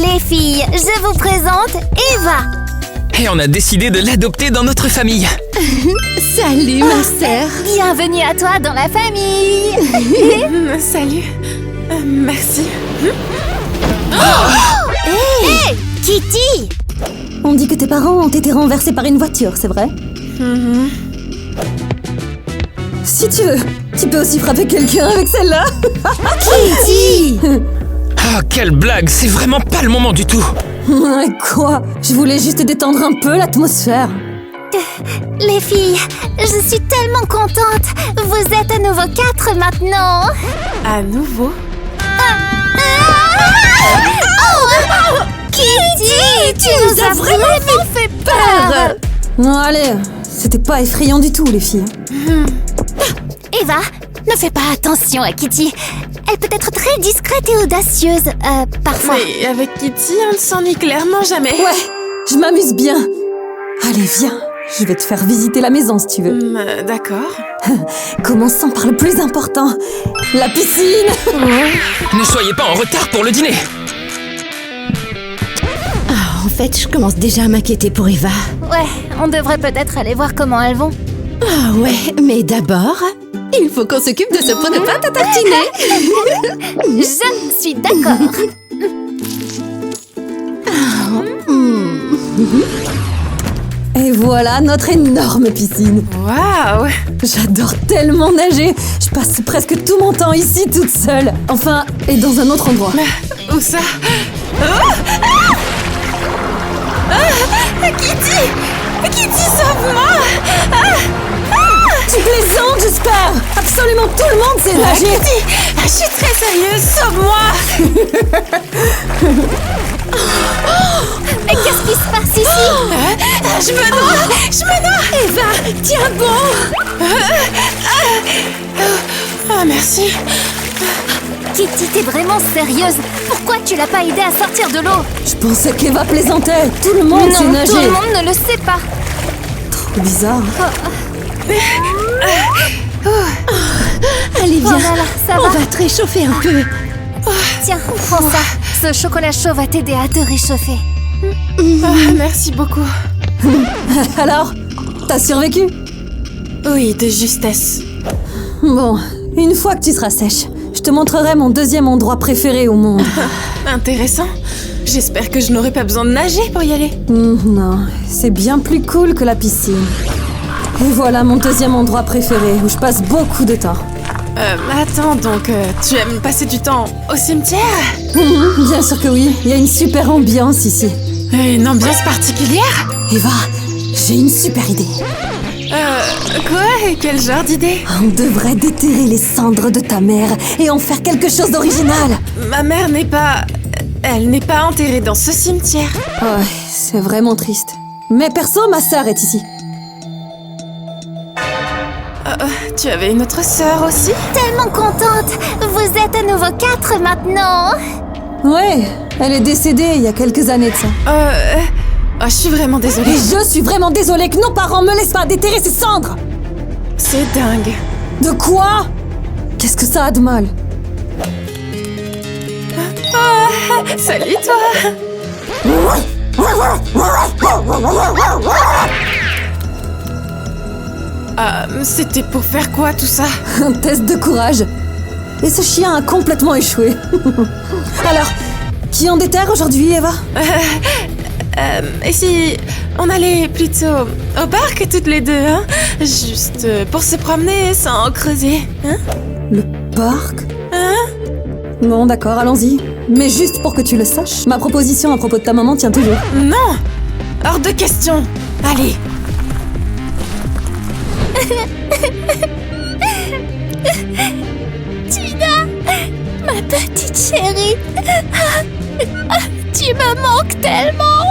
Les filles, je vous présente Eva. Et on a décidé de l'adopter dans notre famille. Salut ma sœur. Bienvenue à toi dans la famille. Salut. Merci. Hey, Kitty! On dit que tes parents ont été renversés par une voiture, c'est vrai? Si tu veux, tu peux aussi frapper quelqu'un avec celle-là. Kitty! Ah, quelle blague, c'est vraiment pas le moment du tout. Quoi? Je voulais juste détendre un peu l'atmosphère. Les filles, je suis tellement contente. Vous êtes à nouveau 4 maintenant. À nouveau. Kitty, tu nous as vraiment fait peur. Non, allez, c'était pas effrayant du tout, les filles. Eva, ne fais pas attention à Kitty. Elle peut être très discrète et audacieuse, parfois. Mais avec Kitty, on ne s'ennuie clairement jamais. Ouais, je m'amuse bien. Allez, viens, je vais te faire visiter la maison si tu veux. D'accord. Commençons par le plus important, la piscine. Ne soyez pas en retard pour le dîner. En fait, je commence déjà à m'inquiéter pour Eva. Ouais, on devrait peut-être aller voir comment elles vont. Ah ouais, mais d'abord, il faut qu'on s'occupe de ce pot de pâte à tartiner. Je suis d'accord. Et voilà notre énorme piscine. Waouh. J'adore tellement nager. Je passe presque tout mon temps ici toute seule. Enfin, et dans un autre endroit. Où ça? Kitty! Kitty, sauve-moi! Tu plaisantes, j'espère. Absolument tout le monde sait nager. Kitty, je suis très sérieuse, sauve-moi! Mais qu'est-ce qui se passe ici? Je me noie! Eva, tiens bon! Merci. Kitty, t'es vraiment sérieuse? Pourquoi tu l'as pas aidée à sortir de l'eau? Je pensais qu'Eva plaisantait. Tout le monde sait Non, nager. tout le monde ne le sait pas. Trop bizarre. Allez, viens, Oh là là, ça on va? va te réchauffer un peu. Tiens, prends ça. Ce chocolat chaud va t'aider à te réchauffer. Merci beaucoup. Alors, t'as survécu? Oui, de justesse. Bon, une fois que tu seras sèche, je te montrerai mon deuxième endroit préféré au monde. Intéressant. J'espère que je n'aurai pas besoin de nager pour y aller. Non, c'est bien plus cool que la piscine. Et voilà mon deuxième endroit préféré où je passe beaucoup de temps. Attends, donc tu aimes passer du temps au cimetière? Bien sûr que oui, il y a une super ambiance ici. Une ambiance particulière? Eva, j'ai une super idée. Quoi? Quel genre d'idée? On devrait déterrer les cendres de ta mère et en faire quelque chose d'original. Ma mère n'est pas... Elle n'est pas enterrée dans ce cimetière. Ouais, c'est vraiment triste. Mais perso, ma sœur est ici. Tu avais une autre sœur aussi? Tellement contente. Vous êtes à nouveau 4 maintenant. Ouais, elle est décédée il y a quelques années de ça. Je suis vraiment désolée. Et je suis vraiment désolée que nos parents me laissent pas déterrer ces cendres. C'est dingue. De quoi? Qu'est-ce que ça a de mal? Salut toi! C'était pour faire quoi tout ça? Un test de courage. Et ce chien a complètement échoué. Alors, qui en déterre aujourd'hui, Eva? Et si on allait plutôt au parc toutes les deux, hein? Juste pour se promener sans creuser, hein? Le parc? Bon, d'accord, allons-y. Mais juste pour que tu le saches, ma proposition à propos de ta maman tient toujours. Non! Hors de question! Allez! Tina, ma petite chérie. Tu me manques tellement.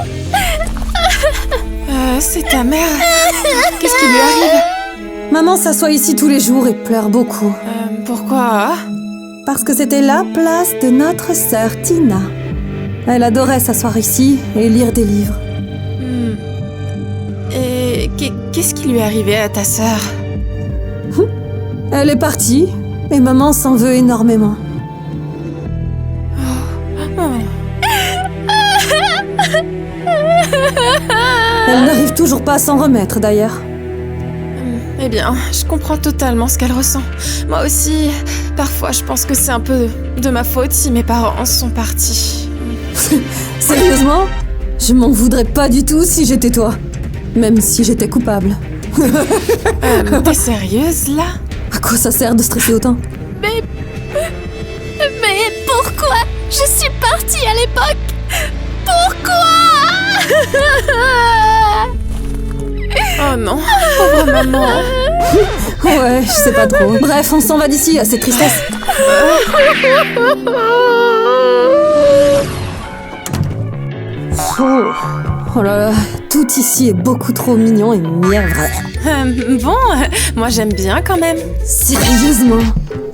C'est ta mère. Qu'est-ce qui lui arrive? Maman s'assoit ici tous les jours et pleure beaucoup. Pourquoi? Parce que c'était la place de notre sœur Tina. Elle adorait s'asseoir ici et lire des livres. Et qu'est-ce qui lui est arrivé à ta sœur? Elle est partie et maman s'en veut énormément. Elle n'arrive toujours pas à s'en remettre, d'ailleurs. Eh bien, je comprends totalement ce qu'elle ressent. Moi aussi, parfois, je pense que c'est un peu de ma faute si mes parents sont partis. Sérieusement? Je m'en voudrais pas du tout si j'étais toi. Même si j'étais coupable. T'es sérieuse, là? À quoi ça sert de stresser autant? Mais pourquoi je suis partie à l'époque? Pourquoi? Oh non, pauvre maman. Ouais, je sais pas trop. Bref, on s'en va d'ici, à cette tristesse. Oh là là, tout ici est beaucoup trop mignon et mièvre. Moi j'aime bien quand même. Sérieusement?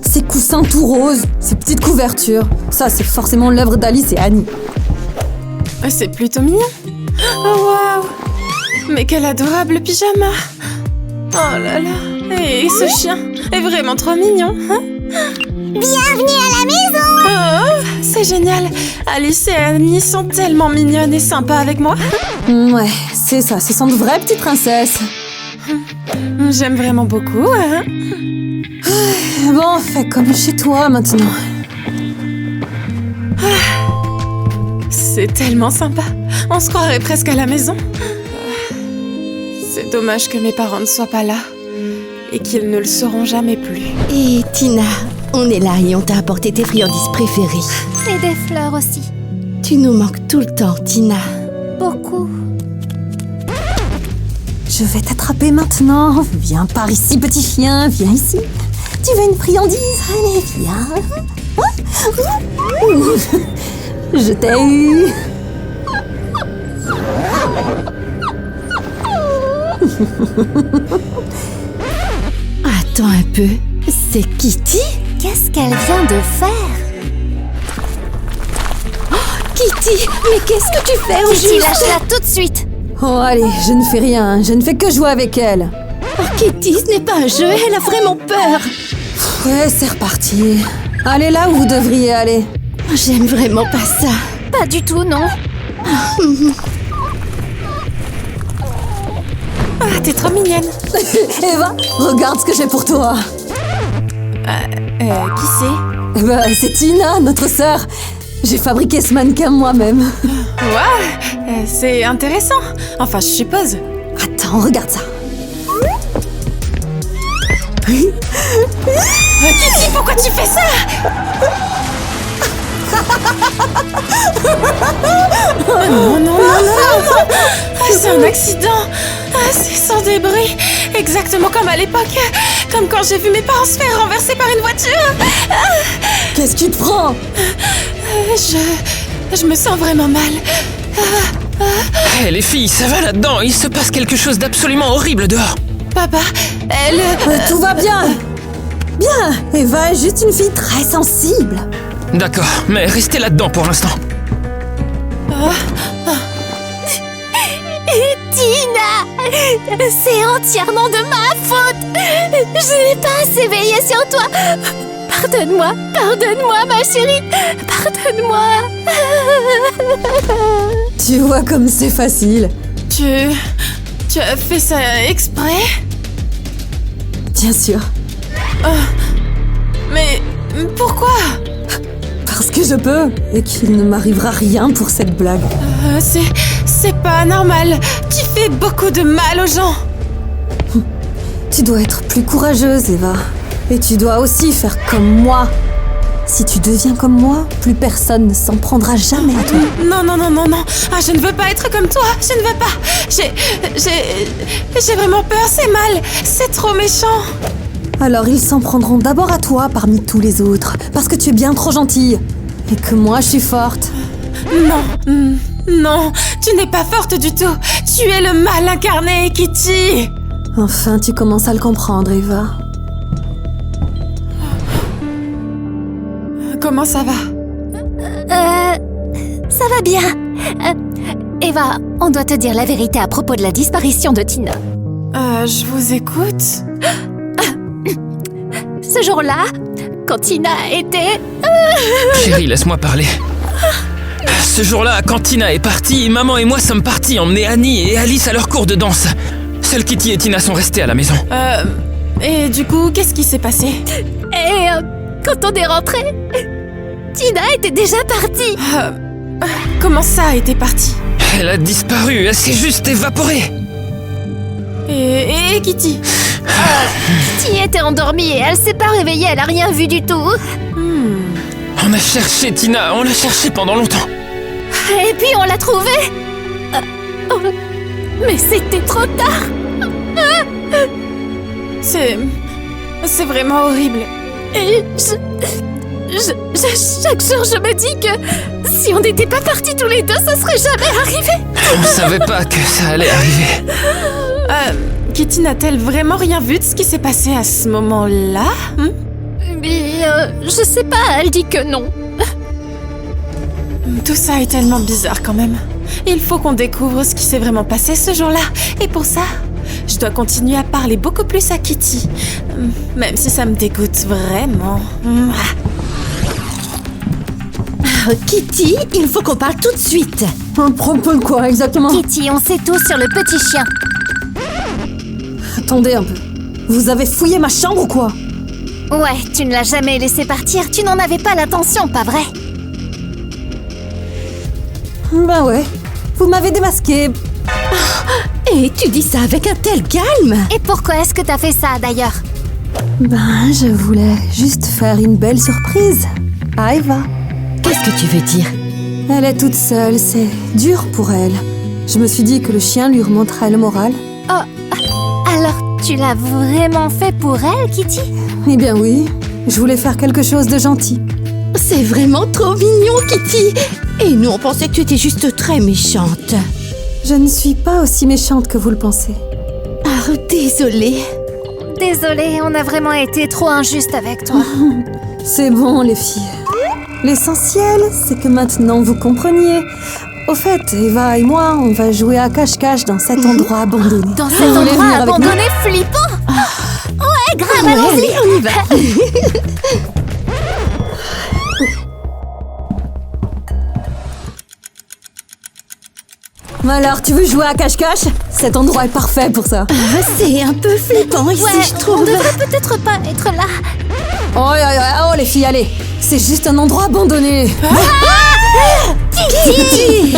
Ces coussins tout roses, ces petites couvertures, ça c'est forcément l'œuvre d'Alice et Annie. C'est plutôt mignon. Oh waouh! Mais quel adorable pyjama! Oh là là! Et ce chien est vraiment trop mignon, hein? Bienvenue à la maison! Oh, c'est génial! Alice et Annie sont tellement mignonnes et sympas avec moi. Ouais, c'est ça, ce sont de vraies petites princesses. J'aime vraiment beaucoup, hein? Bon, fais comme chez toi maintenant. C'est tellement sympa. On se croirait presque à la maison. C'est dommage que mes parents ne soient pas là. Et qu'ils ne le seront jamais plus. Et Tina, on est là et on t'a apporté tes friandises préférées. Et des fleurs aussi. Tu nous manques tout le temps, Tina. Beaucoup. Je vais t'attraper maintenant. Viens par ici, petit chien, viens ici. Tu veux une friandise? Allez, viens. Je t'ai eu. Attends un peu, c'est Kitty? Qu'est-ce qu'elle vient de faire? Kitty, mais qu'est-ce que tu fais au Kitty, juste? lâche-la tout de suite! Oh, allez, je ne fais rien. Je ne fais que jouer avec elle. Oh, Kitty, ce n'est pas un jeu, elle a vraiment peur. Ouais, c'est reparti. Allez là où vous devriez aller. J'aime vraiment pas ça. Pas du tout, non. Ah, t'es trop mignonne. Eva, regarde ce que j'ai pour toi. Qui c'est? Eh ben, c'est Tina, notre sœur. J'ai fabriqué ce mannequin moi-même. Waouh, c'est intéressant. Enfin, je suppose. Attends, regarde ça. Kitty, pourquoi tu fais ça? Oh non, non, non, non, non. Ah, c'est un accident. Ah, c'est sans débris. Exactement comme à l'époque. Comme quand j'ai vu mes parents se faire renverser par une voiture. Qu'est-ce qui te prend? Je me sens vraiment mal. Hé les filles, ça va là-dedans? Il se passe quelque chose d'absolument horrible dehors. Papa, elle... Tout va bien. Bien, Eva est juste une fille très sensible. D'accord, mais restez là-dedans pour l'instant. Tina! C'est entièrement de ma faute! Je n'ai pas assez veillé sur toi! Pardonne-moi, ma chérie! Pardonne-moi! Tu vois comme c'est facile. Tu as fait ça exprès? Bien sûr. Mais pourquoi? Parce que je peux, et qu'il ne m'arrivera rien pour cette blague. C'est pas normal. Tu fais beaucoup de mal aux gens. Tu dois être plus courageuse, Eva. Et tu dois aussi faire comme moi. Si tu deviens comme moi, plus personne ne s'en prendra jamais à toi. Non, non, non, non, non. Ah, je ne veux pas être comme toi. Je ne veux pas. J'ai vraiment peur. C'est mal. C'est trop méchant. Alors ils s'en prendront d'abord à toi parmi tous les autres, parce que tu es bien trop gentille. Et que moi, je suis forte. Non, non. Tu n'es pas forte du tout. Tu es le mal incarné, Kitty. Enfin, tu commences à le comprendre, Eva. Comment ça va? Ça va bien. Eva, on doit te dire la vérité à propos de la disparition de Tina. Je vous écoute. Ce jour-là, quand Tina était... Chérie, laisse-moi parler. Ce jour-là, quand Tina est partie, maman et moi sommes partis emmener Annie et Alice à leur cours de danse. Seuls Kitty et Tina sont restés à la maison. Et du coup, qu'est-ce qui s'est passé? Et quand on est rentré, Tina était déjà partie. Comment ça était parti? Elle a disparu, elle s'est juste évaporée. Et Kitty? Kitty était endormie et elle s'est pas réveillée, elle a rien vu du tout. On a cherché Tina, on l'a cherchée pendant longtemps. Et puis on l'a trouvée. Mais c'était trop tard. C'est vraiment horrible. Et chaque jour, je me dis que si on n'était pas partis tous les deux, ça serait jamais arrivé. On savait pas que ça allait arriver. Kitty n'a-t-elle vraiment rien vu de ce qui s'est passé à ce moment-là? Mais je sais pas, elle dit que non. Tout ça est tellement bizarre quand même. Il faut qu'on découvre ce qui s'est vraiment passé ce jour-là. Et pour ça, je dois continuer à parler beaucoup plus à Kitty. Même si ça me dégoûte vraiment. Kitty, il faut qu'on parle tout de suite. Un propos de quoi exactement? Kitty, on sait tout sur le petit chien. Attendez un peu. Vous avez fouillé ma chambre ou quoi? Ouais, tu ne l'as jamais laissé partir, tu n'en avais pas l'intention, pas vrai? Ben ouais. Vous m'avez démasqué. Et tu dis ça avec un tel calme. Et pourquoi est-ce que t'as fait ça, d'ailleurs? Ben, je voulais juste faire une belle surprise à Eva. Qu'est-ce que tu veux dire? Elle est toute seule, c'est dur pour elle. Je me suis dit que le chien lui remonterait le moral. Oh, alors tu l'as vraiment fait pour elle, Kitty? Eh bien oui, je voulais faire quelque chose de gentil. C'est vraiment trop mignon, Kitty. Et nous, on pensait que tu étais juste très méchante. Je ne suis pas aussi méchante que vous le pensez. Ah, désolée. Désolée, on a vraiment été trop injuste avec toi. C'est bon, les filles. L'essentiel, c'est que maintenant vous compreniez. Au fait, Eva et moi, on va jouer à cache-cache dans cet endroit abandonné. Dans cet Vous voulez endroit venir avec nous? abandonné flippant. Ouais, grave, allons-y. Allez, on y va. Alors, tu veux jouer à cache-cache? Cet endroit est parfait pour ça. C'est un peu flippant ici, Ouais, je trouve. on devrait peut-être pas être là. Oh, les filles, allez. C'est juste un endroit abandonné. Kitty!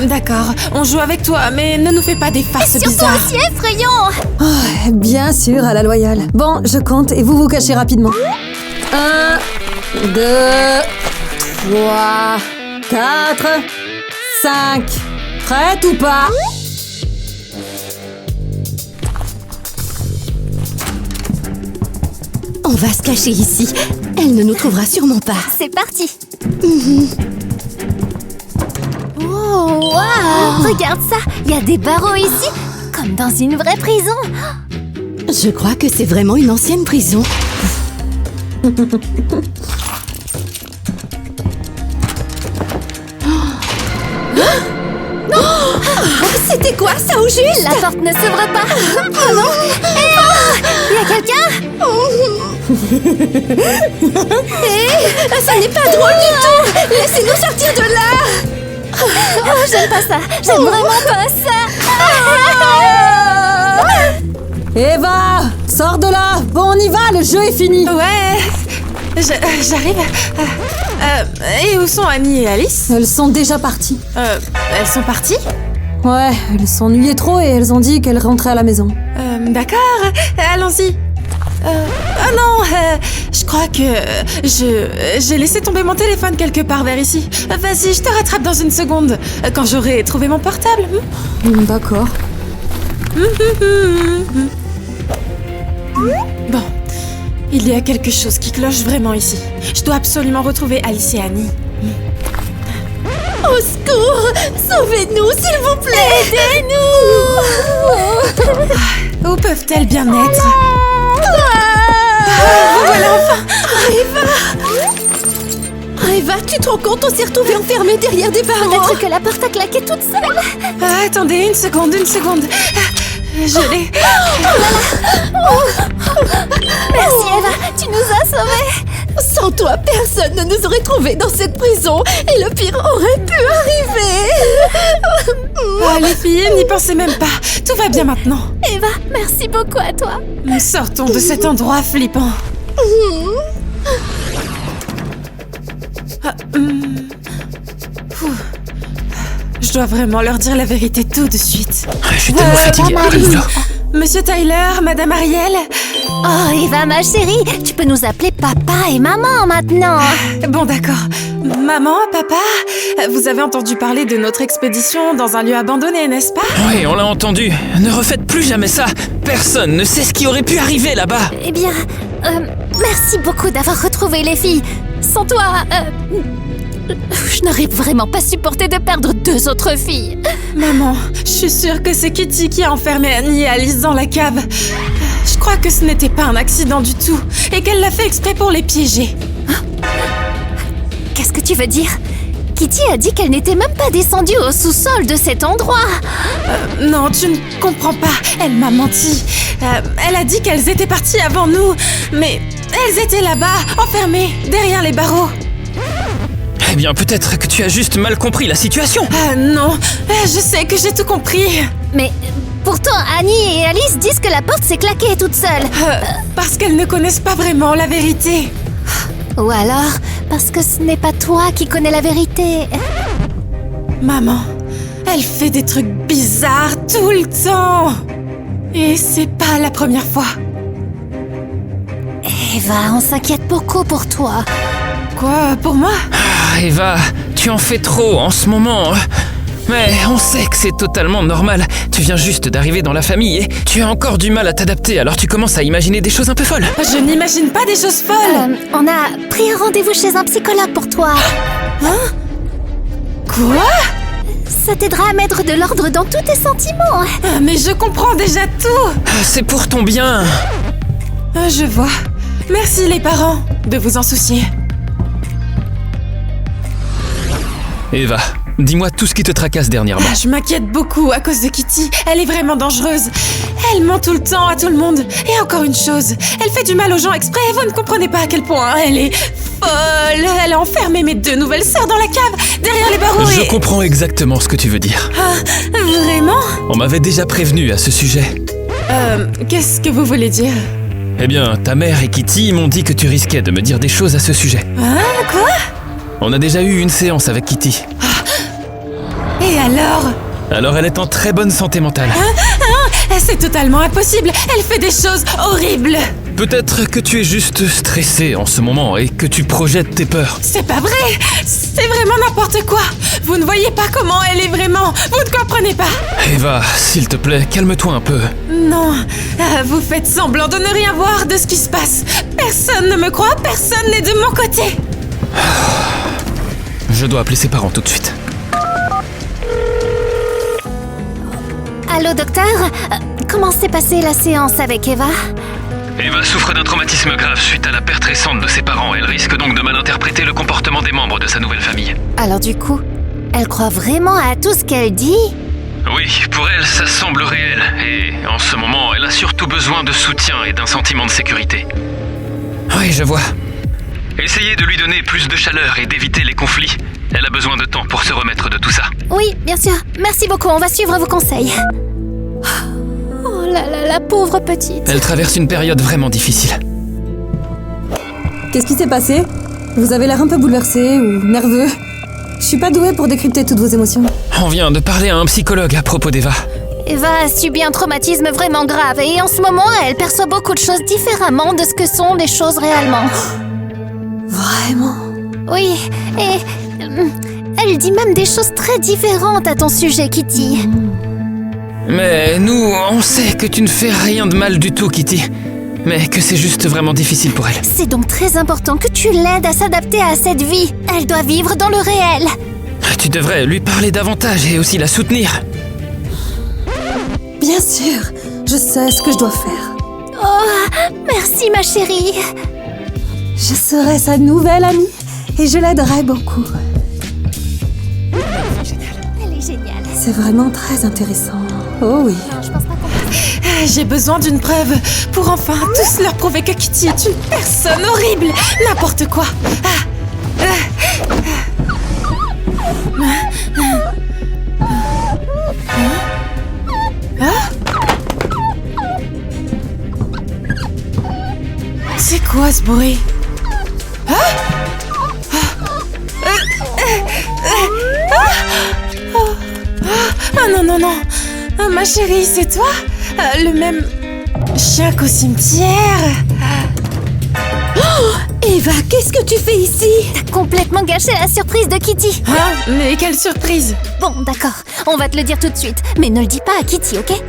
D'accord, on joue avec toi, mais ne nous fais pas des farces Surtout bizarres. aussi effrayant. Oh, bien sûr, à la loyale. Bon, je compte et vous vous cachez rapidement. 1, 2, 3, 4, 5. Prête ou pas? On va se cacher ici. Elle ne nous trouvera sûrement pas. C'est parti. Oh, waouh! Regarde ça, il y a des barreaux ici, comme dans une vraie prison. Je crois que c'est vraiment une ancienne prison. C'était quoi ça au juste? La porte ne s'ouvre pas. Oh non! Il y a quelqu'un? Ça n'est pas drôle du tout. Laissez-nous sortir de là. Oh, j'aime pas ça. J'aime vraiment pas ça. Eva, sors de là. Bon, on y va, le jeu est fini. Ouais, j'arrive. Et où sont Annie et Alice? Elles sont déjà parties. Elles sont parties? Ouais, elles s'ennuyaient trop et elles ont dit qu'elles rentraient à la maison. D'accord, allons-y. Ah non, je crois que j'ai laissé tomber mon téléphone quelque part vers ici. Vas-y, je te rattrape dans une seconde, quand j'aurai trouvé mon portable. D'accord. Bon, il y a quelque chose qui cloche vraiment ici. Je dois absolument retrouver Alice et Annie. Au secours! Sauvez-nous, s'il vous plaît! Où peuvent-elles bien être? Voilà enfin! Eva, tu te rends compte? On s'est retrouvés enfermés derrière des barreaux! Peut-être que la porte a claqué toute seule. Attendez, une seconde. Je l'ai... Merci Eva, tu nous as sauvés. Sans toi, personne ne nous aurait trouvés dans cette prison et le pire aurait pu arriver. Oh, les filles, n'y pensez même pas. Tout va bien maintenant. Eva, merci beaucoup à toi. Nous sortons de cet endroit flippant. Je dois vraiment leur dire la vérité tout de suite. Je suis tellement fatigué. Marie. Monsieur Tyler, Madame Ariel. Oh, Eva, ma chérie, tu peux nous appeler papa et maman maintenant. Bon, d'accord. Maman, papa, vous avez entendu parler de notre expédition dans un lieu abandonné, n'est-ce pas? Oui, on l'a entendu. Ne refaites plus jamais ça. Personne ne sait ce qui aurait pu arriver là-bas. Eh bien, merci beaucoup d'avoir retrouvé les filles. Sans toi, je n'aurais vraiment pas supporté de perdre 2 autres filles. Maman, je suis sûre que c'est Kitty qui a enfermé Annie et Alice dans la cave. Je crois que ce n'était pas un accident du tout et qu'elle l'a fait exprès pour les piéger. Qu'est-ce que tu veux dire? Kitty a dit qu'elle n'était même pas descendue au sous-sol de cet endroit. Non, tu ne comprends pas. Elle m'a menti. Elle a dit qu'elles étaient parties avant nous. Mais elles étaient là-bas, enfermées, derrière les barreaux. Eh bien, peut-être que tu as juste mal compris la situation. Ah non, je sais que j'ai tout compris. Mais pourtant, Annie et Alice disent que la porte s'est claquée toute seule. Parce qu'elles ne connaissent pas vraiment la vérité. Ou alors, parce que ce n'est pas toi qui connais la vérité. Maman, elle fait des trucs bizarres tout le temps. Et c'est pas la première fois. Eva, on s'inquiète beaucoup pour toi. Quoi, pour moi? Ah, Eva, tu en fais trop en ce moment. Mais on sait que c'est totalement normal. Tu viens juste d'arriver dans la famille et tu as encore du mal à t'adapter, alors tu commences à imaginer des choses un peu folles. Je n'imagine pas des choses folles. On a pris un rendez-vous chez un psychologue pour toi. Hein? Quoi? Ça t'aidera à mettre de l'ordre dans tous tes sentiments. Ah, mais je comprends déjà tout. C'est pour ton bien. Je vois. Merci les parents de vous en soucier. Eva, dis-moi tout ce qui te tracasse dernièrement. Je m'inquiète beaucoup à cause de Kitty. Elle est vraiment dangereuse. Elle ment tout le temps à tout le monde. Et encore une chose, elle fait du mal aux gens exprès. Vous ne comprenez pas à quel point elle est folle. Elle a enfermé mes 2 nouvelles sœurs dans la cave, derrière les barreaux Je comprends exactement ce que tu veux dire. Ah, vraiment? On m'avait déjà prévenu à ce sujet. Qu'est-ce que vous voulez dire? Eh bien, ta mère et Kitty m'ont dit que tu risquais de me dire des choses à ce sujet. Hein? Quoi? On a déjà eu une séance avec Kitty. Et alors? Alors elle est en très bonne santé mentale. C'est totalement impossible. Elle fait des choses horribles. Peut-être que tu es juste stressée en ce moment et que tu projettes tes peurs. C'est pas vrai. C'est vraiment n'importe quoi. Vous ne voyez pas comment elle est vraiment. Vous ne comprenez pas. Eva, s'il te plaît, calme-toi un peu. Non, vous faites semblant de ne rien voir de ce qui se passe. Personne ne me croit, personne n'est de mon côté. Je dois appeler ses parents tout de suite. Allô, docteur? Comment s'est passée la séance avec Eva? Eva souffre d'un traumatisme grave suite à la perte récente de ses parents. Elle risque donc de mal interpréter le comportement des membres de sa nouvelle famille. Alors du coup, elle croit vraiment à tout ce qu'elle dit? Oui, pour elle, ça semble réel. Et en ce moment, elle a surtout besoin de soutien et d'un sentiment de sécurité. Oui, je vois. Essayez de lui donner plus de chaleur et d'éviter les conflits. Elle a besoin de temps pour se remettre de tout ça. Oui, bien sûr. Merci beaucoup, on va suivre vos conseils. Oh là là, la pauvre petite. Elle traverse une période vraiment difficile. Qu'est-ce qui s'est passé? Vous avez l'air un peu bouleversé ou nerveux. Je suis pas douée pour décrypter toutes vos émotions. On vient de parler à un psychologue à propos d'Eva. Eva a subi un traumatisme vraiment grave et en ce moment, elle perçoit beaucoup de choses différemment de ce que sont les choses réellement. Vraiment? Oui, et elle dit même des choses très différentes à ton sujet, Kitty. Mais nous, on sait que tu ne fais rien de mal du tout, Kitty. Mais que c'est juste vraiment difficile pour elle. C'est donc très important que tu l'aides à s'adapter à cette vie. Elle doit vivre dans le réel. Tu devrais lui parler davantage et aussi la soutenir. Bien sûr, je sais ce que je dois faire. Oh, merci ma chérie. Je serai sa nouvelle amie et je l'aiderai beaucoup. Elle est géniale. C'est vraiment très intéressant. Oh oui. Non, je pense pas qu'on peut... J'ai besoin d'une preuve pour enfin tous leur prouver que Kitty est une personne horrible. N'importe quoi. C'est quoi ce bruit? Ah non. Ma chérie, c'est toi? Le même chien qu'au cimetière? Eva, qu'est-ce que tu fais ici? T'as complètement gâché la surprise de Kitty. Ah, mais quelle surprise! Bon, d'accord, on va te le dire tout de suite. Mais ne le dis pas à Kitty, ok?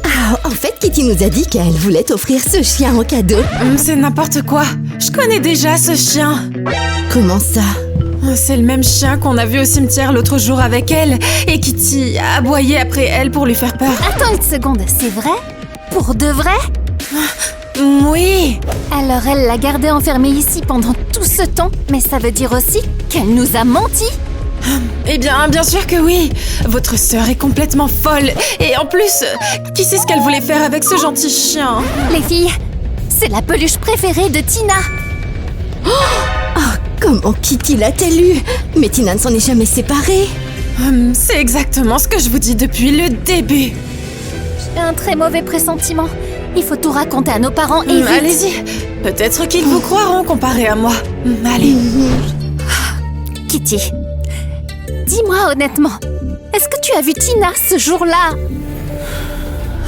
Ah, en fait, Kitty nous a dit qu'elle voulait t'offrir ce chien en cadeau. C'est n'importe quoi. Je connais déjà ce chien. Comment ça? C'est le même chien qu'on a vu au cimetière l'autre jour avec elle. Et Kitty a aboyé après elle pour lui faire peur. Attends une seconde, c'est vrai? Pour de vrai? Oui. Alors elle l'a gardé enfermé ici pendant tout ce temps, mais ça veut dire aussi qu'elle nous a menti? Eh bien sûr que oui. Votre sœur est complètement folle. Et en plus, qui sait ce qu'elle voulait faire avec ce gentil chien? Les filles, c'est la peluche préférée de Tina. Comment Kitty l'a-t-elle eu? Mais Tina ne s'en est jamais séparée. C'est exactement ce que je vous dis depuis le début. J'ai un très mauvais pressentiment. Il faut tout raconter à nos parents et vite. Allez-y. Peut-être qu'ils vous croiront comparé à moi. Allez. Kitty, dis-moi honnêtement, est-ce que tu as vu Tina ce jour-là?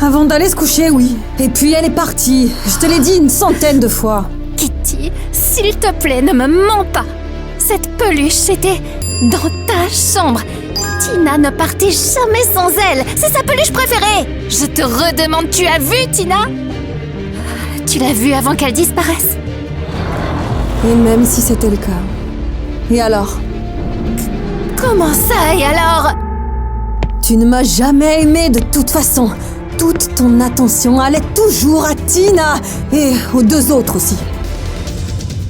Avant d'aller se coucher, oui. Et puis elle est partie. Je te l'ai dit une centaine de fois. Kitty, s'il te plaît, ne me mens pas. Cette peluche était dans ta chambre. Tina ne partait jamais sans elle. C'est sa peluche préférée. Je te redemande, tu as vu Tina? Tu l'as vue avant qu'elle disparaisse? Et même si c'était le cas. Et alors? Comment ça, et alors? Tu ne m'as jamais aimé de toute façon. Toute ton attention allait toujours à Tina. Et aux deux autres aussi.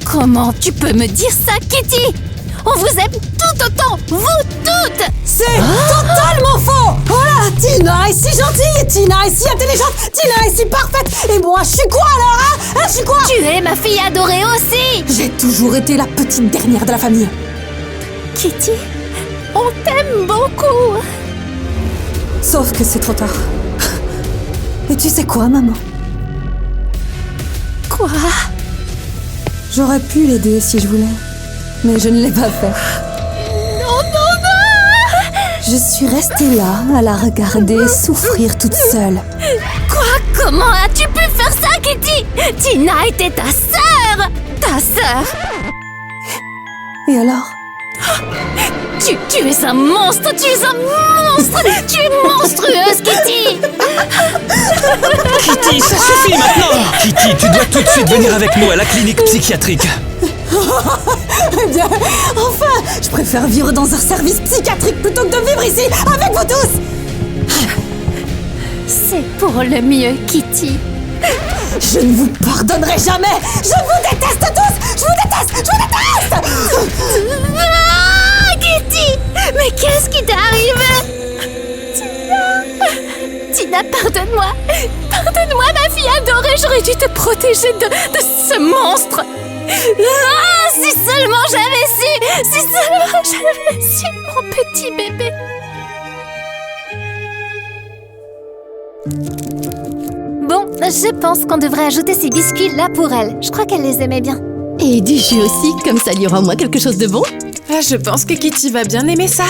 Comment tu peux me dire ça, Kitty? On vous aime tout autant, vous toutes! C'est totalement faux! Voilà, Tina est si gentille, Tina est si intelligente, Tina est si parfaite. Et moi, je suis quoi alors, hein? Je suis quoi? Tu es ma fille adorée aussi! J'ai toujours été la petite dernière de la famille. Kitty, on t'aime beaucoup! Sauf que c'est trop tard. Et tu sais quoi, maman? Quoi? J'aurais pu l'aider si je voulais, mais je ne l'ai pas fait. Non! Je suis restée là, à la regarder souffrir toute seule. Quoi? Comment as-tu pu faire ça, Kitty? Tina était ta sœur! Ta sœur! Et alors? Tu es un monstre! Tu es un monstre! Tu es monstrueuse, Kitty! Kitty, ça suffit maintenant! Kitty, tu dois tout de suite venir avec nous à la clinique psychiatrique. Eh bien, enfin, je préfère vivre dans un service psychiatrique plutôt que de vivre ici avec vous tous. C'est pour le mieux, Kitty. Je ne vous pardonnerai jamais. Je vous déteste tous. Je vous déteste. Ah, Kitty! Mais qu'est-ce qui t'est arrivé? Tina, pardonne-moi. Pardonne-moi, ma fille adorée. J'aurais dû te protéger de ce monstre. Ah, si seulement j'avais su! Si seulement j'avais su, mon petit bébé! Bon, je pense qu'on devrait ajouter ces biscuits là pour elle. Je crois qu'elle les aimait bien. Et du jus aussi, comme ça il y aura au moins quelque chose de bon. Je pense que Kitty va bien aimer ça.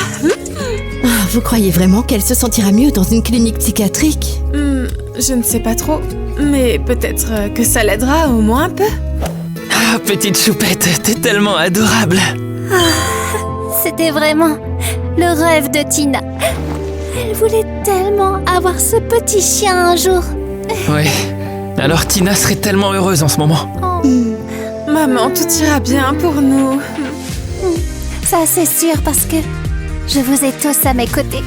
Vous croyez vraiment qu'elle se sentira mieux dans une clinique psychiatrique? Je ne sais pas trop, mais peut-être que ça l'aidera au moins un peu. Ah, petite choupette, t'es tellement adorable. C'était vraiment le rêve de Tina. Elle voulait tellement avoir ce petit chien un jour. Ouais, alors Tina serait tellement heureuse en ce moment. Maman, tout ira bien pour nous. Ça, c'est sûr, parce que je vous ai tous à mes côtés.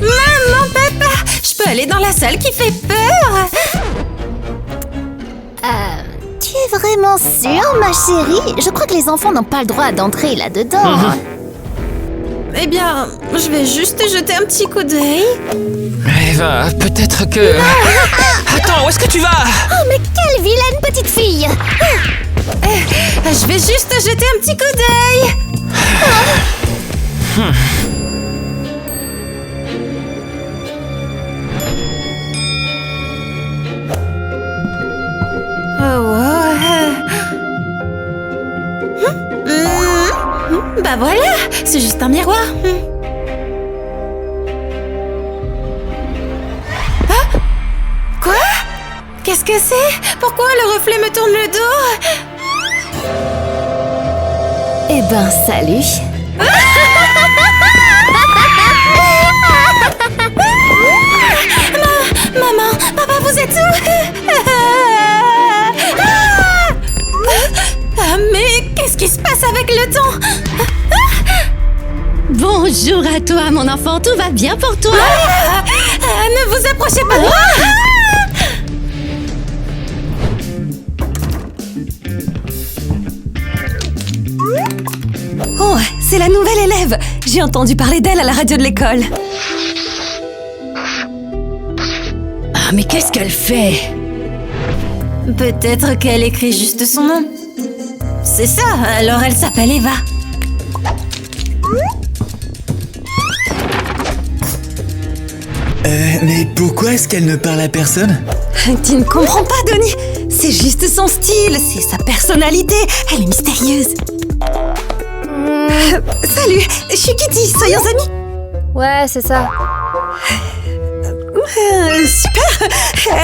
Maman, papa, je peux aller dans la salle qui fait peur? vraiment sûre, ma chérie? Je crois que les enfants n'ont pas le droit d'entrer là-dedans. Eh bien, je vais juste jeter un petit coup d'œil. Eva, peut-être que... Attends, où est-ce que tu vas? Oh, mais quelle vilaine petite fille! Je vais juste jeter un petit coup d'œil. Bah voilà, c'est juste un miroir. Ah? Quoi? Qu'est-ce que c'est? Pourquoi le reflet me tourne le dos? Eh ben, salut! Maman, papa, vous êtes où? Mais qu'est-ce qui se passe avec le temps? Bonjour à toi, mon enfant, tout va bien pour toi? Ne vous approchez pas de moi! Oh, c'est la nouvelle élève. J'ai entendu parler d'elle à la radio de l'école. Ah, mais qu'est-ce qu'elle fait? Peut-être qu'elle écrit juste son nom. C'est ça, alors elle s'appelle Eva. Mais pourquoi est-ce qu'elle ne parle à personne? Tu ne comprends pas, Donnie. C'est juste son style, c'est sa personnalité. Elle est mystérieuse. Salut, je suis Kitty, soyons amis. Ouais, c'est ça. Super,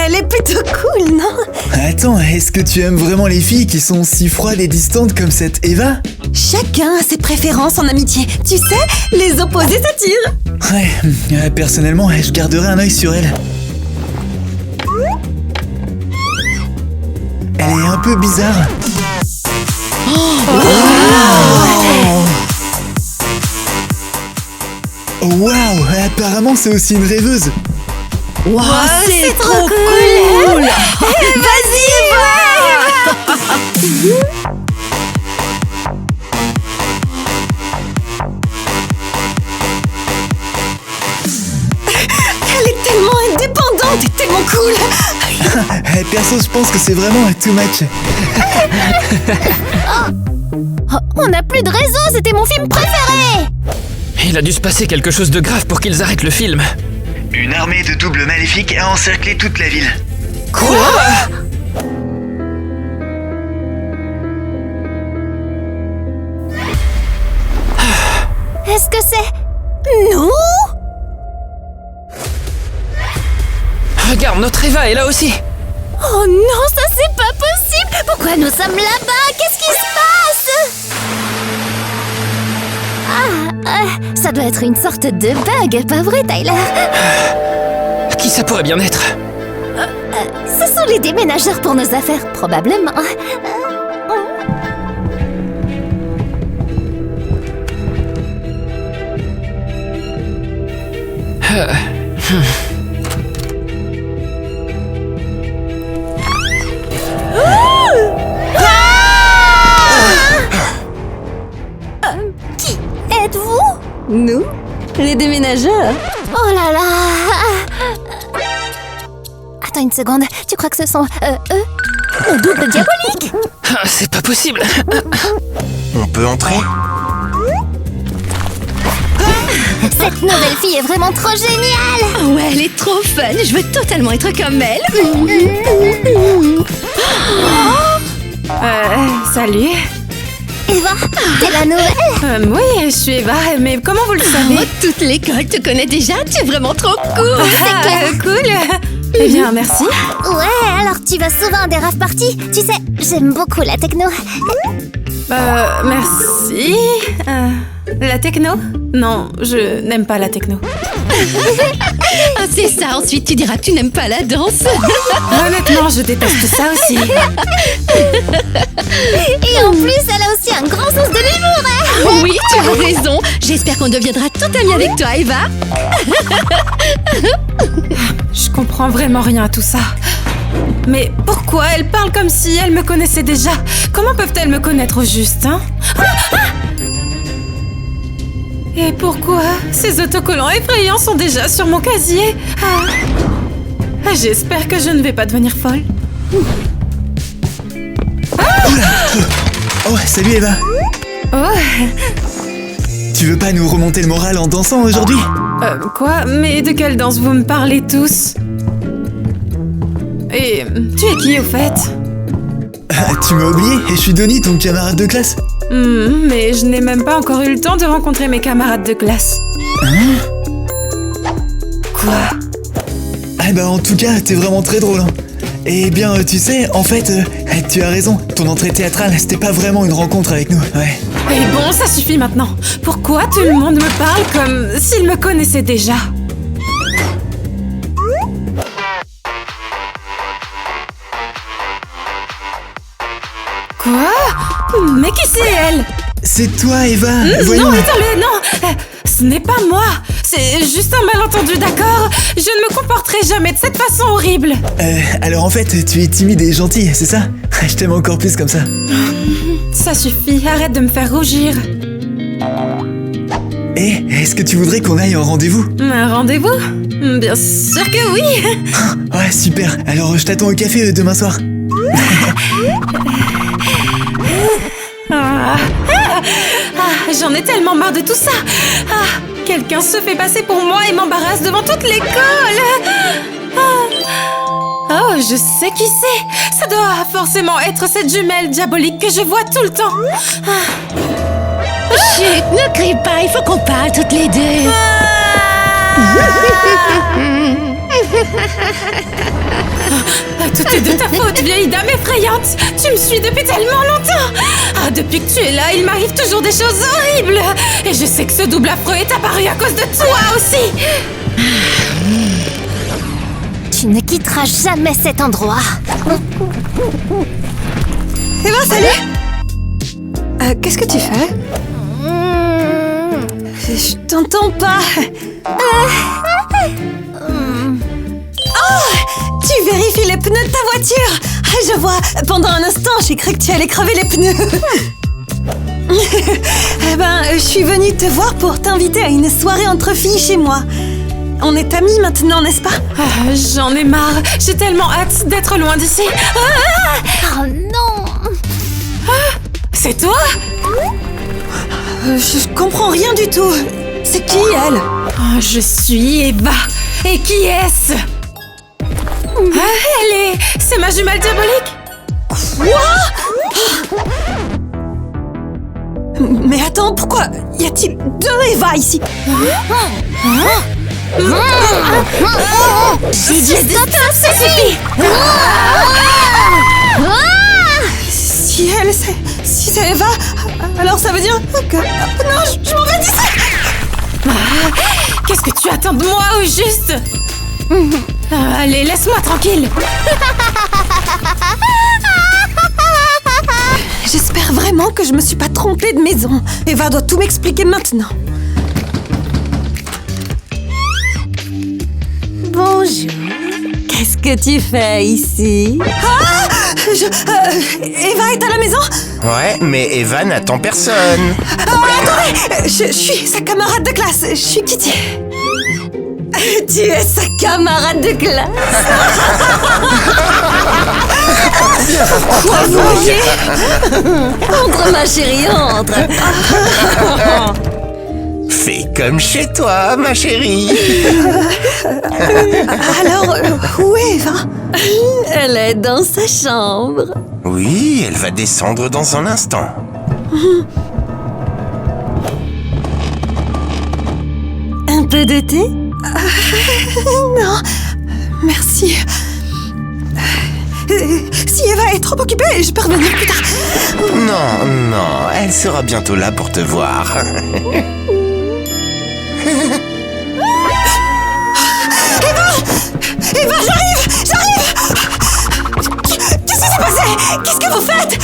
elle est plutôt cool, non? Attends, est-ce que tu aimes vraiment les filles qui sont si froides et distantes comme cette Eva? Chacun a ses préférences en amitié. Tu sais, les opposés s'attirent. Ouais, personnellement, je garderai un œil sur elle. Elle est un peu bizarre. Oh waouh, apparemment c'est aussi une rêveuse. Wow, c'est trop cool! Vas-y, Eva. Elle est tellement indépendante et tellement cool. Perso, je pense que c'est vraiment too much. Oh, on n'a plus de raison, c'était mon film préféré! Il a dû se passer quelque chose de grave pour qu'ils arrêtent le film. Une armée de doubles maléfiques a encerclé toute la ville. Quoi? Est-ce que c'est... nous? Regarde, notre Eva est là aussi. Oh non, ça c'est pas possible! Pourquoi nous sommes là-bas? Qu'est-ce qui se passe? Ça doit être une sorte de bug, pas vrai, Tyler? Qui ça pourrait bien être? Ce sont les déménageurs pour nos affaires, probablement. Qui êtes-vous? Nous, les déménageurs. Oh là là! Attends une seconde, tu crois que ce sont eux? Nos doubles diaboliques? Ah, c'est pas possible. On peut entrer? Cette nouvelle fille est vraiment trop géniale! Oh ouais, elle est trop fun, je veux totalement être comme elle. Salut. Eva, t'es la nouvelle? Oui, je suis Eva, mais comment vous le savez? Oh, toute l'école te connaît déjà, tu es vraiment trop cool. Cool. Eh bien, merci. Ouais, alors tu vas souvent à des rave parties? Tu sais, j'aime beaucoup la techno. Merci. La techno? Non, je n'aime pas la techno. Ah, c'est ça, ensuite tu diras que tu n'aimes pas la danse. Honnêtement, je déteste ça aussi. Et en plus, elle a aussi un grand sens de l'humour, hein? Oui, tu as raison. J'espère qu'on deviendra tout amis avec toi, Eva. Je comprends vraiment rien à tout ça. Mais pourquoi elles parlent comme si elles me connaissaient déjà? Comment peuvent-elles me connaître au juste, hein? Et pourquoi ces autocollants effrayants sont déjà sur mon casier? J'espère que je ne vais pas devenir folle. Oh, salut Eva. Oh, Tu veux pas nous remonter le moral en dansant aujourd'hui? quoi? Mais de quelle danse vous me parlez tous? Et tu es qui au fait? Tu m'as oublié et je suis Donnie, ton camarade de classe. Mais je n'ai même pas encore eu le temps de rencontrer mes camarades de classe. Quoi? Ah bah en tout cas, t'es vraiment très drôle. Hein. Eh bien, tu sais, en fait, tu as raison. Ton entrée théâtrale, c'était pas vraiment une rencontre avec nous, ouais. Et bon, ça suffit maintenant. Pourquoi tout le monde me parle comme s'ils me connaissaient déjà? Quoi? Mais qui c'est elle? C'est toi, Eva. Voyons. Non, attendez, non. Ce n'est pas moi. C'est juste un malentendu, d'accord? Je ne me comporterai jamais de cette façon horrible. Alors en fait, tu es timide et gentille, c'est ça? Je t'aime encore plus comme ça. Ça suffit, arrête de me faire rougir. Et est-ce que tu voudrais qu'on aille en rendez-vous? Un rendez-vous? Bien sûr que oui. Ouais, super. Alors je t'attends au café demain soir. J'en ai tellement marre de tout ça. Quelqu'un se fait passer pour moi et m'embarrasse devant toute l'école. Oh, je sais qui c'est. Ça doit forcément être cette jumelle diabolique que je vois tout le temps. Chut, ne crie pas, il faut qu'on parle toutes les deux. Tout est de ta faute, vieille dame effrayante. Tu me suis depuis tellement longtemps. Depuis que tu es là, il m'arrive toujours des choses horribles. Et je sais que ce double affreux est apparu à cause de toi aussi. Tu ne quitteras jamais cet endroit. Eva, salut. Qu'est-ce que tu fais? Je t'entends pas. Oh, tu vérifies les pneus de ta voiture. Je vois, pendant un instant, j'ai cru que tu allais crever les pneus. Eh ben, je suis venue te voir pour t'inviter à une soirée entre filles chez moi. On est amis maintenant, n'est-ce pas? J'en ai marre. J'ai tellement hâte d'être loin d'ici. Oh non! C'est toi? Je comprends rien du tout. C'est qui, elle? Je suis Eva. Et qui est-ce? C'est ma jumelle diabolique. Quoi? Mais attends, pourquoi y a-t-il deux Eva ici? J'ai dit stop, ça suffit! Si c'est Eva, alors ça veut dire que... Non, je m'en vais d'ici! Qu'est-ce que tu attends de moi au juste? Allez, laisse-moi tranquille. J'espère vraiment que je me suis pas trompée de maison. Eva doit tout m'expliquer maintenant. Bonjour. Qu'est-ce que tu fais ici? Eva est à la maison? Ouais, mais Eva n'attend personne. Attendez, je suis sa camarade de classe. Je suis Kitty. Tu es sa camarade de classe? Quoi, vous voyez? Entre, ma chérie, entre. Fais comme chez toi, ma chérie. Alors, où est Eva? Elle est dans sa chambre. Oui, elle va descendre dans un instant. Un peu de thé? Non, merci. Si Eva est trop occupée, je peux revenir plus tard. Non, elle sera bientôt là pour te voir. Eva, j'arrive! Qu'est-ce qui s'est passé? Qu'est-ce que vous faites?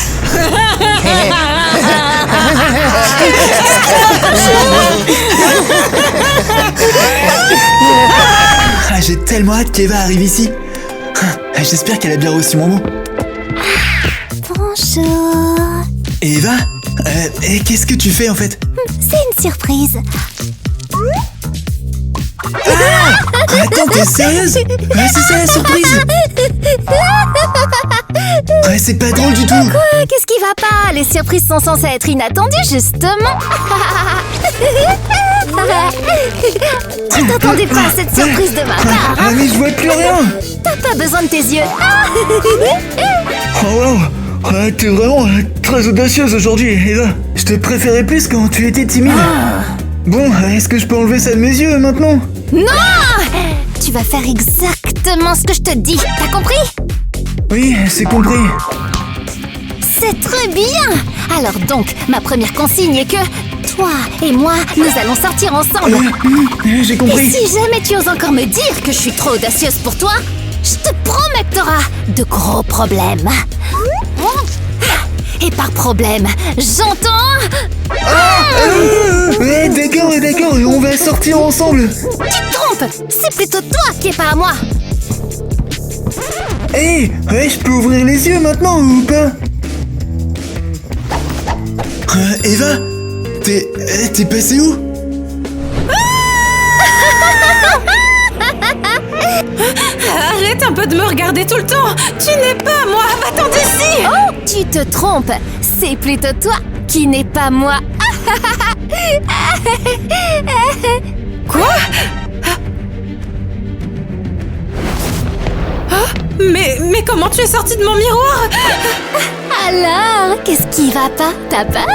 J'ai tellement hâte qu'Eva arrive ici. J'espère qu'elle a bien reçu mon mot. Bonjour. Eva, et qu'est-ce que tu fais en fait? C'est une surprise. Attends, t'es sérieuse? C'est ça la surprise? C'est pas drôle du tout. Quoi? Qu'est-ce qui va pas? Les surprises sont censées être inattendues, justement. Tu t'attendais pas à cette surprise de ma part, hein? Mais je vois plus rien. T'as pas besoin de tes yeux. Oh wow, t'es vraiment très audacieuse aujourd'hui, Eva. Je te préférais plus quand tu étais timide. Bon, est-ce que je peux enlever ça de mes yeux maintenant? Non! Tu vas faire exactement ce que je te dis. T'as compris? Oui, c'est compris. C'est très bien. Alors donc, ma première consigne est que toi et moi, nous allons sortir ensemble. J'ai Et compris. si jamais tu oses encore me dire que je suis trop audacieuse pour toi, je te promets que t'auras de gros problèmes. Et par problème, j'entends... D'accord, on va sortir ensemble. Tu te trompes, c'est plutôt toi qui es pas à moi. Je peux ouvrir les yeux maintenant ou pas? Eva, t'es passé où? Arrête un peu de me regarder tout le temps. Tu n'es pas moi, va-t'en d'ici. Oh, tu te trompes, c'est plutôt toi qui n'es pas moi. Quoi? Mais comment tu es sortie de mon miroir? Alors, qu'est-ce qui va pas? T'as peur?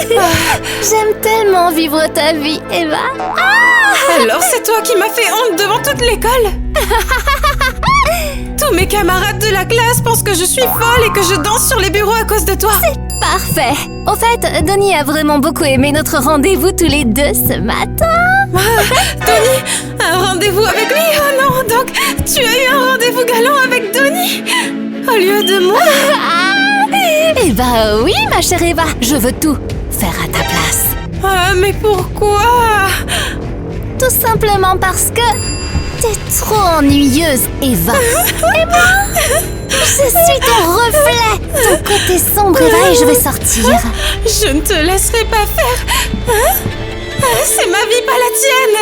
J'aime tellement vivre ta vie, Eva. Alors c'est toi qui m'as fait honte devant toute l'école? Tous mes camarades de la classe pensent que je suis folle et que je danse sur les bureaux à cause de toi. Parfait. Au fait, Donnie a vraiment beaucoup aimé notre rendez-vous tous les deux ce matin. Donnie, un rendez-vous avec lui? Oh non, donc tu as eu un rendez-vous galant avec Donnie au lieu de moi? Eh ben oui, ma chère Eva, je veux tout faire à ta place. Ah, mais pourquoi? Tout simplement parce que t'es trop ennuyeuse, Eva. Et moi, je suis ton reflet, ton côté sombre, Eva, et je vais sortir. Je ne te laisserai pas faire. C'est ma vie, pas la tienne.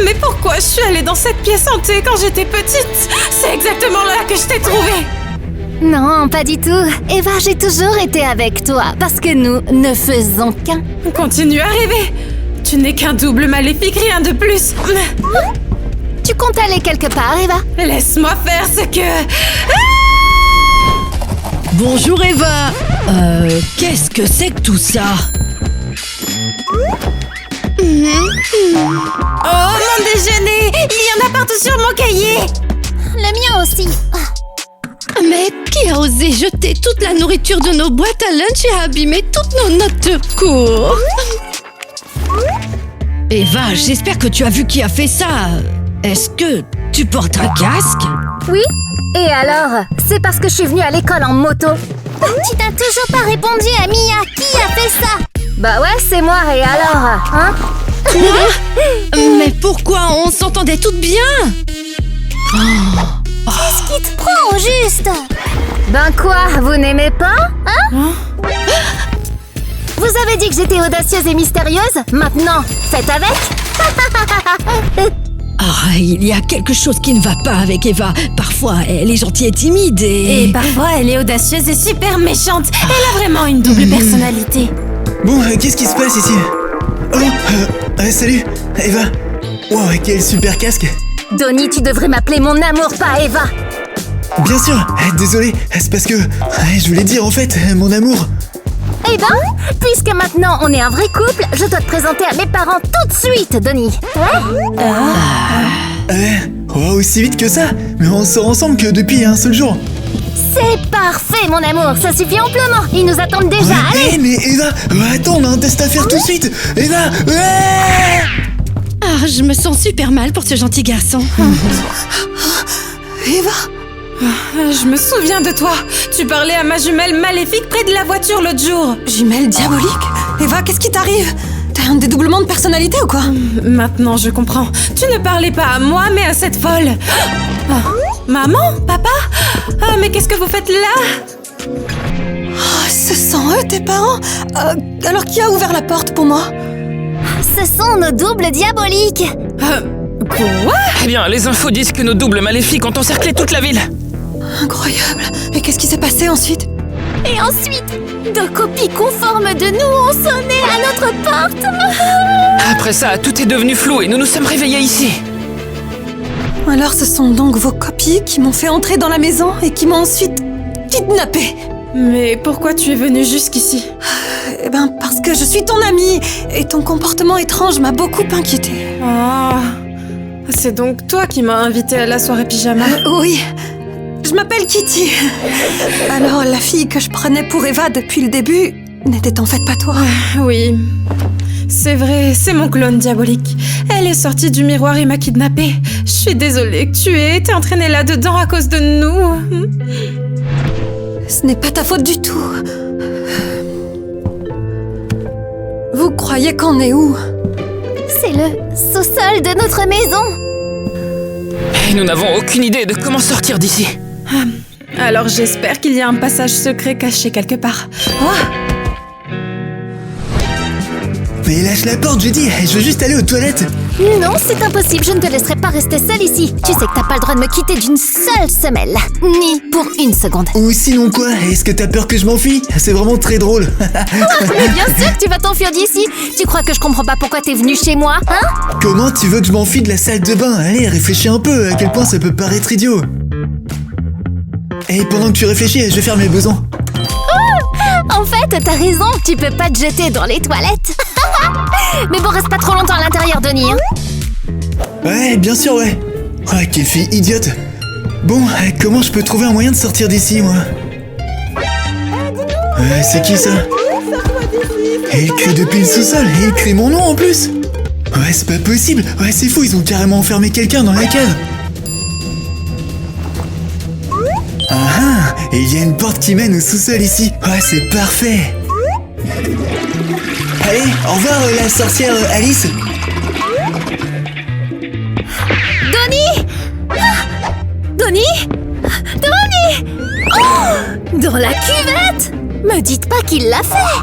Mais pourquoi je suis allée dans cette pièce hantée quand j'étais petite? C'est exactement là que je t'ai trouvée. Non, pas du tout. Eva, j'ai toujours été avec toi, parce que nous ne faisons qu'un. Continue à rêver. Tu n'es qu'un double maléfique, rien de plus. Tu comptes aller quelque part, Eva? Laisse-moi faire ce que... Bonjour Eva. Qu'est-ce que c'est que tout ça? Oh, mon déjeuner! Il y en a partout sur mon cahier! Le mien aussi. Mais qui a osé jeter toute la nourriture de nos boîtes à lunch et abîmer toutes nos notes de cours? Eva, j'espère que tu as vu qui a fait ça. Est-ce que tu portes un casque? Oui? Et alors? C'est parce que je suis venue à l'école en moto. Tu n'as toujours pas répondu à Mia. Qui a fait ça? Bah ouais, c'est moi. Et alors? Hein? Mais pourquoi? On s'entendait toutes bien. Qu'est-ce qui te prend au juste? Ben quoi? Vous n'aimez pas? Hein? Vous avez dit que j'étais audacieuse et mystérieuse? Maintenant, faites avec? Ah, il y a quelque chose qui ne va pas avec Eva. Parfois, elle est gentille et timide Et parfois, elle est audacieuse et super méchante. Elle a vraiment une double personnalité. Bon, qu'est-ce qui se passe ici? Oh, salut, Eva. Wow, quel super casque. Donnie, tu devrais m'appeler mon amour, pas Eva. Bien sûr, désolé, c'est parce que je voulais dire en fait, mon amour. Eh ben, puisque maintenant on est un vrai couple, je dois te présenter à mes parents tout de suite, Donnie. Aussi vite que ça? Mais on sort ensemble que depuis un seul jour. C'est parfait, mon amour, ça suffit amplement. Ils nous attendent déjà, allez. Mais Eva, attends, on a un test à faire tout de suite. Eva, Ah, je me sens super mal pour ce gentil garçon. Eva? Je me souviens de toi. Tu parlais à ma jumelle maléfique près de la voiture l'autre jour. Jumelle diabolique? Eva, qu'est-ce qui t'arrive? T'es un dédoublement de personnalité ou quoi? Maintenant, je comprends. Tu ne parlais pas à moi, mais à cette folle. Ah, maman? Papa? Ah, mais qu'est-ce que vous faites là? Oh, ce sont eux, tes parents? Alors qui a ouvert la porte pour moi? Ce sont nos doubles diaboliques. Quoi? Eh bien, les infos disent que nos doubles maléfiques ont encerclé toute la ville. Incroyable. Et qu'est-ce qui s'est passé ensuite? Et ensuite, deux copies conformes de nous ont sonné à notre porte. Après ça, tout est devenu flou et nous nous sommes réveillés ici. Alors ce sont donc vos copies qui m'ont fait entrer dans la maison et qui m'ont ensuite kidnappée. Mais pourquoi tu es venu jusqu'ici? Eh ben parce que je suis ton amie et ton comportement étrange m'a beaucoup inquiétée. Ah, c'est donc toi qui m'as invitée à la soirée pyjama. Oui, je m'appelle Kitty. Alors la fille que je prenais pour Eva depuis le début n'était en fait pas toi. Oui, c'est vrai, c'est mon clone diabolique. Elle est sortie du miroir et m'a kidnappée. Je suis désolée que tu aies été entraînée là-dedans à cause de nous. Ce n'est pas ta faute du tout. Vous croyez qu'on est où? C'est le sous-sol de notre maison. Et nous n'avons aucune idée de comment sortir d'ici. Alors j'espère qu'il y a un passage secret caché quelque part. Oh, Mais lâche la porte, je dis, je veux juste aller aux toilettes. Non, c'est impossible, je ne te laisserai pas rester seule ici. Tu sais que t'as pas le droit de me quitter d'une seule semelle. Ni pour une seconde. Ou sinon quoi? Est-ce que t'as peur que je m'enfuis? C'est vraiment très drôle. Mais bien sûr que tu vas t'enfuir d'ici. Tu crois que je comprends pas pourquoi t'es venu chez moi, hein? Comment tu veux que je m'enfuie de la salle de bain? Allez, réfléchis un peu, à quel point ça peut paraître idiot. Et pendant que tu réfléchis, je vais faire mes besoins. En fait, t'as raison, tu peux pas te jeter dans les toilettes. Mais bon, reste pas trop longtemps à l'intérieur, Denis, hein? Ouais, bien sûr, ouais. Ouais, quelle fille idiote. Bon, comment je peux trouver un moyen de sortir d'ici, moi? C'est qui ça? Et il crie depuis le sous-sol, et il crie mon nom en plus. Ouais, c'est pas possible. Ouais, c'est fou, ils ont carrément enfermé quelqu'un dans la cave. Ah, et il y a une porte qui mène au sous-sol ici. Ouais, c'est parfait. Allez, au revoir la sorcière Alice. Denis! Denis! Denis! Oh! Dans la cuvette! Me dites pas qu'il l'a fait!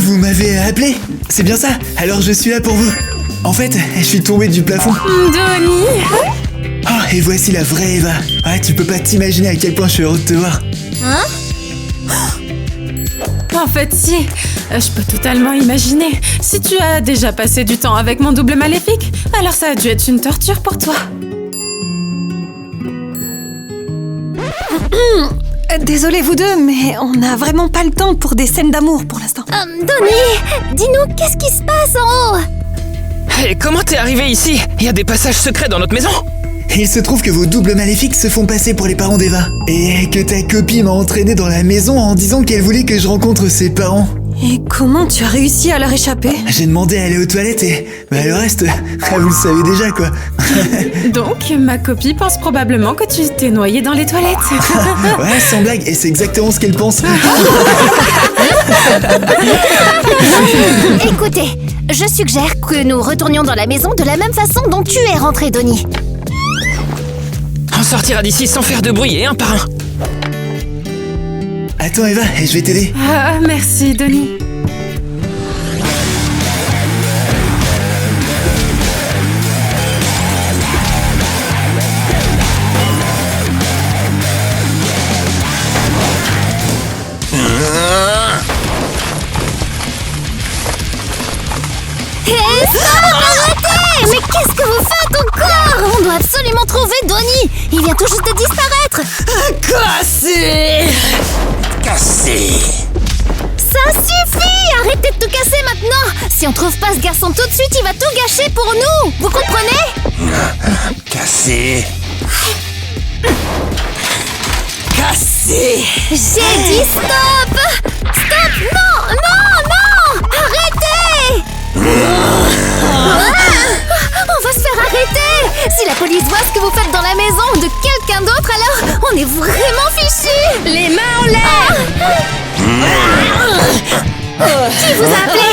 Vous m'avez appelé? C'est bien ça? Alors je suis là pour vous. En fait, je suis tombé du plafond. Denis! Oh, et voici la vraie Eva. Ouais, tu peux pas t'imaginer à quel point je suis heureux de te voir. Hein? En fait, si. Je peux totalement imaginer. Si tu as déjà passé du temps avec mon double maléfique, alors ça a dû être une torture pour toi. Désolée vous deux, mais on n'a vraiment pas le temps pour des scènes d'amour pour l'instant. Denis, dis-nous, qu'est-ce qui se passe en haut? Et comment t'es arrivé ici? Il y a des passages secrets dans notre maison? Et il se trouve que vos doubles maléfiques se font passer pour les parents d'Eva. Et que ta copine m'a entraîné dans la maison en disant qu'elle voulait que je rencontre ses parents. Et comment tu as réussi à leur échapper? J'ai demandé à aller aux toilettes et le reste, vous le savez déjà quoi. Donc, ma copie pense probablement que tu t'es noyée dans les toilettes. Ouais, sans blague, et c'est exactement ce qu'elle pense. Écoutez, je suggère que nous retournions dans la maison de la même façon dont tu es rentré, Denis. On sortira d'ici sans faire de bruit et un par un. Attends Eva, je vais t'aider. Ah, merci, Denis. Hé, stop, arrêtez! Mais qu'est-ce que vous faites encore? On doit absolument trouver Denis. Il vient tout juste de disparaître. Cassé. Ça suffit! Arrêtez de tout casser maintenant! Si on trouve pas ce garçon tout de suite, il va tout gâcher pour nous! Vous comprenez? Cassé. Cassé. J'ai dit stop! Stop! Non! Non! Non! Arrêtez! On va se faire arrêter! Si la police voit ce que vous faites dans la maison de quelqu'un d'autre, alors on est vraiment fichus. Les mains en l'air! Qui vous a appelé?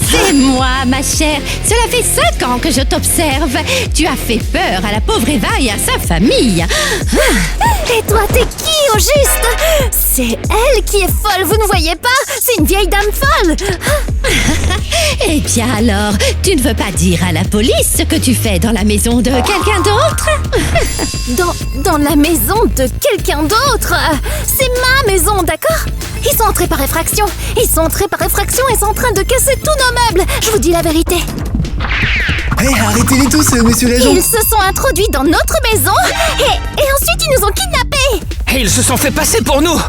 C'est moi, ma chère. Cela fait 5 ans que je t'observe. Tu as fait peur à la pauvre Eva et à sa famille. Et toi, t'es qui au juste? C'est elle qui est folle, vous ne voyez pas? C'est une vieille dame folle. Eh bien alors, tu ne veux pas dire à la police ce que tu fais dans la maison de quelqu'un d'autre? Dans la maison de quelqu'un d'autre? C'est ma maison, d'accord? Ils sont entrés par effraction. Ils sont en train de casser tous nos meubles. Je vous dis la vérité. Hé, arrêtez-les tous, monsieur l'agent. Ils se sont introduits dans notre maison et ensuite ils nous ont kidnappés. Et ils se sont fait passer pour nous.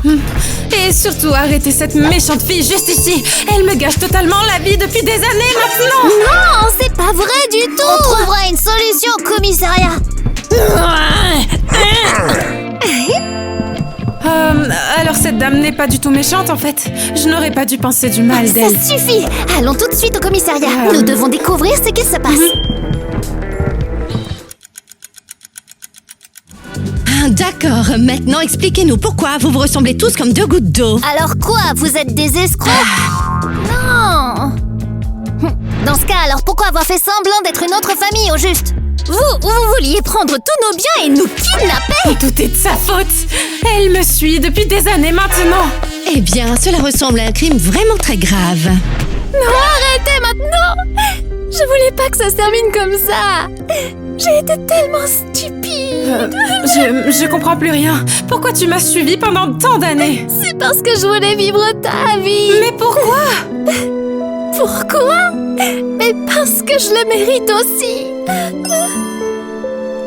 Et surtout, arrêtez cette méchante fille juste ici. Elle me gâche totalement la vie depuis des années maintenant. Non, c'est pas vrai du tout. On trouvera une solution au commissariat. Alors cette dame n'est pas du tout méchante en fait. Je n'aurais pas dû penser du mal Ça d'elle. suffit. Allons tout de suite au commissariat. Nous devons découvrir ce qu'il se passe. D'accord, maintenant expliquez-nous pourquoi vous vous ressemblez tous comme 2 gouttes d'eau. Alors quoi? Vous êtes des escrocs? Non. Dans ce cas, alors pourquoi avoir fait semblant d'être une autre famille au juste? Vous vouliez prendre tous nos biens et nous kidnapper? Tout est de sa faute. Elle me suit depuis des années maintenant. Eh bien, cela ressemble à un crime vraiment très grave. Non, arrêtez maintenant! Je voulais pas que ça se termine comme ça. J'ai été tellement stupide. Je comprends plus rien. Pourquoi tu m'as suivi pendant tant d'années? C'est parce que je voulais vivre ta vie. Mais pourquoi? Pourquoi? Mais parce que je le mérite aussi.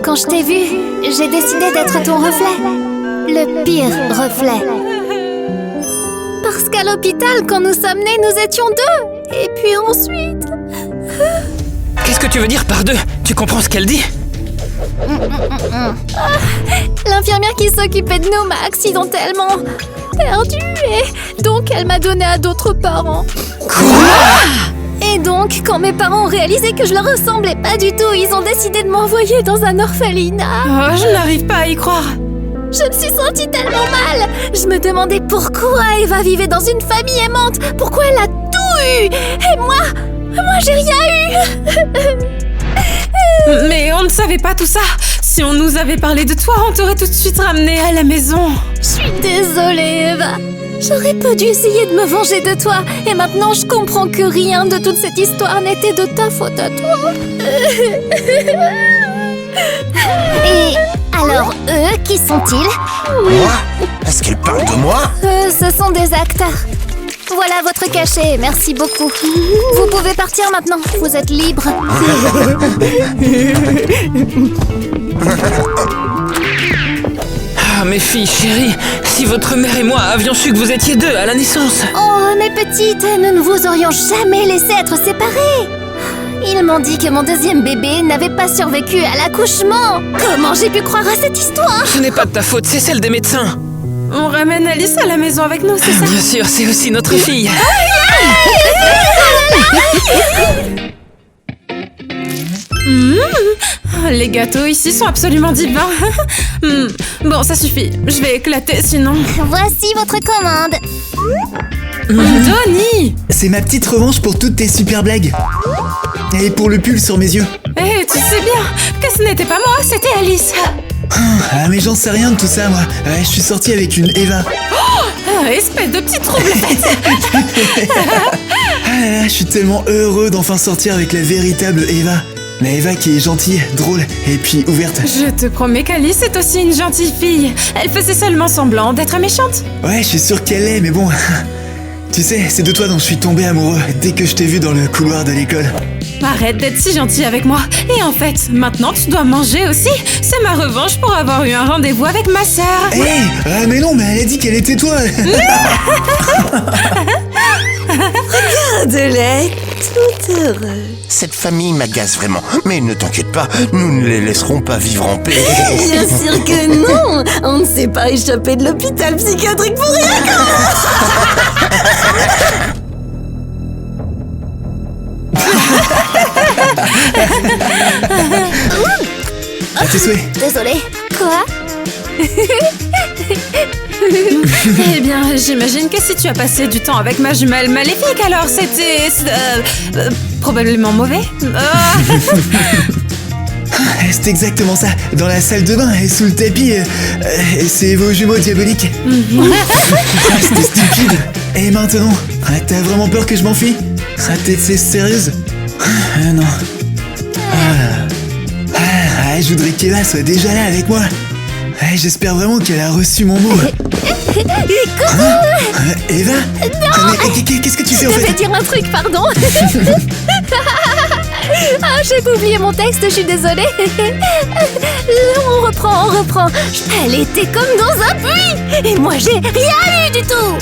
Quand je t'ai vu, j'ai décidé d'être ton reflet. Le pire reflet. Parce qu'à l'hôpital, quand nous sommes nés, nous étions 2. Et puis ensuite... Qu'est-ce que tu veux dire par 2? Tu comprends ce qu'elle dit? L'infirmière qui s'occupait de nous m'a accidentellement perdue et donc elle m'a donné à d'autres parents. Et donc, quand mes parents ont réalisé que je leur ressemblais pas du tout, ils ont décidé de m'envoyer dans un orphelinat. Oh, je n'arrive pas à y croire. Je me suis sentie tellement mal. Je me demandais pourquoi Eva vivait dans une famille aimante. Pourquoi elle a tout eu. Et moi j'ai rien eu. Mais on ne savait pas tout ça. Si on nous avait parlé de toi, on t'aurait tout de suite ramené à la maison. Je suis désolée, Eva. J'aurais pas dû essayer de me venger de toi. Et maintenant, je comprends que rien de toute cette histoire n'était de ta faute à toi. Et alors, eux, qui sont-ils? Moi? Est-ce qu'elle parle de moi? Ce sont des acteurs. Voilà votre cachet, merci beaucoup. Vous pouvez partir maintenant, vous êtes libre. Ah, mes filles chéries, si votre mère et moi avions su que vous étiez 2 à la naissance. Oh, mes petites, nous ne vous aurions jamais laissé être séparés. Ils m'ont dit que mon 2e bébé n'avait pas survécu à l'accouchement. Comment j'ai pu croire à cette histoire? Ce n'est pas de ta faute, c'est celle des médecins. On ramène Alice à la maison avec nous, c'est ça? Bien sûr, c'est aussi notre fille. Les gâteaux ici sont absolument divins. Bon, ça suffit. Je vais éclater sinon. Voici votre commande. Donnie! C'est ma petite revanche pour toutes tes super blagues. Et pour le pull sur mes yeux. Eh, tu sais bien que ce n'était pas moi, c'était Alice. Ah, mais j'en sais rien de tout ça, moi. Ouais, je suis sorti avec une Eva. Espèce de petit trouble-fête. Ah là là, je suis tellement heureux d'enfin sortir avec la véritable Eva. La Eva qui est gentille, drôle et puis ouverte. Je te promets qu'Alice est aussi une gentille fille. Elle faisait seulement semblant d'être méchante. Ouais, je suis sûr qu'elle l'est, mais bon... Tu sais, c'est de toi dont je suis tombé amoureux dès que je t'ai vu dans le couloir de l'école. Arrête d'être si gentil avec moi. Et en fait, maintenant tu dois manger aussi. C'est ma revanche pour avoir eu un rendez-vous avec ma sœur. Hé mais non, mais elle a dit qu'elle était toi. Regarde-les, tout heureux. Cette famille m'agace vraiment. Mais ne t'inquiète pas, nous ne les laisserons pas vivre en paix. Bien sûr que non. On ne s'est pas échappé de l'hôpital psychiatrique pour rien. À tes souhaits. Désolée. Quoi? Eh bien, j'imagine que si tu as passé du temps avec ma jumelle maléfique, alors c'était... probablement mauvais. C'est exactement ça. Dans la salle de bain et sous le tapis, c'est vos jumeaux diaboliques. C'était stupide. Et maintenant, t'as vraiment peur que je m'enfuis? T'es sérieuse? Non. Je voudrais qu'Eva soit déjà là avec moi. J'espère vraiment qu'elle a reçu mon mot. Eva? Non. Qu'est-ce que tu fais en Je fait? devais dire un truc, pardon. Ah, j'ai oublié mon texte, je suis désolée. On reprend. Elle était comme dans un puits. Et moi, j'ai rien eu du tout.